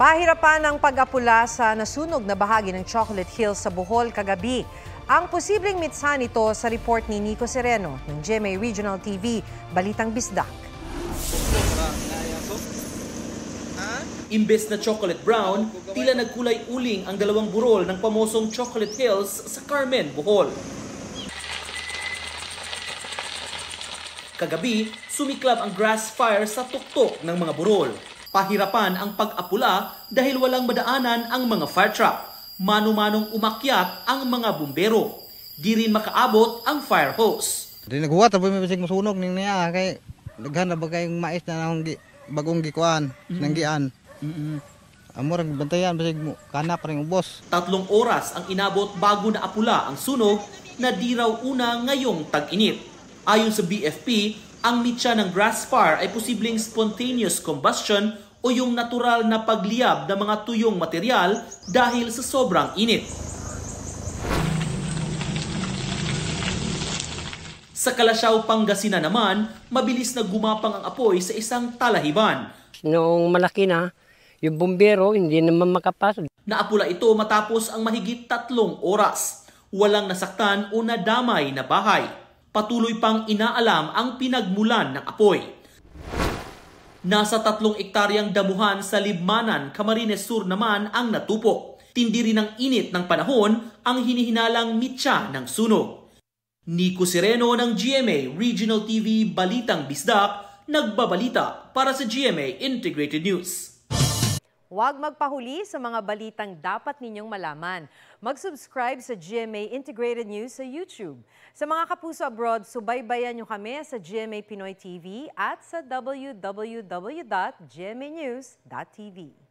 Pahirapan ang pag-apula sa nasunog na bahagi ng Chocolate Hills sa Bohol kagabi. Ang posibleng mitsa nito sa report ni Nico Sereno ng GMA Regional TV, Balitang Bisdak. Imbes na chocolate brown, tila nagkulay uling ang dalawang burol ng pamosong Chocolate Hills sa Carmen, Bohol. Kagabi, sumiklab ang grass fire sa tuktok ng mga burol. Pahirapan ang pag-apula dahil walang madaanan ang mga fire truck. Mano-manong umakyat ang mga bumbero. Di rin makaabot ang fire hose. Di naghuwat, tapos may bisig masunog ning niya. Kay naghanap ba kayong mais na bagong gikuan, nanggian. Amurang bantayan, bisig mo, kanap rin ubos. 3 oras ang inabot bago na apula ang sunog na di raw una ngayong tag-init. Ayon sa BFP, ang mitya ng grass fire ay posibleng spontaneous combustion o yung natural na pagliyab ng mga tuyong material dahil sa sobrang init. Sa Kalasyaw, Pangasinan naman, mabilis na gumapang ang apoy sa isang talahiban. Noong malaki na, yung bumbero hindi naman makapasok. Naapula ito matapos ang mahigit 3 oras. Walang nasaktan o nadamay na bahay. Patuloy pang inaalam ang pinagmulan ng apoy. Nasa 3 ektaryang damuhan sa Libmanan, Camarines Sur naman ang natupo. Tindi rin ng init ng panahon ang hinihinalang mitya ng sunog. Nico Sereno ng GMA Regional TV, Balitang Bisdak, nagbabalita para sa GMA Integrated News. Huwag magpahuli sa mga balitang dapat ninyong malaman. Mag-subscribe sa GMA Integrated News sa YouTube. Sa mga kapuso abroad, subaybayan nyo kami sa GMA Pinoy TV at sa www.gmanews.tv.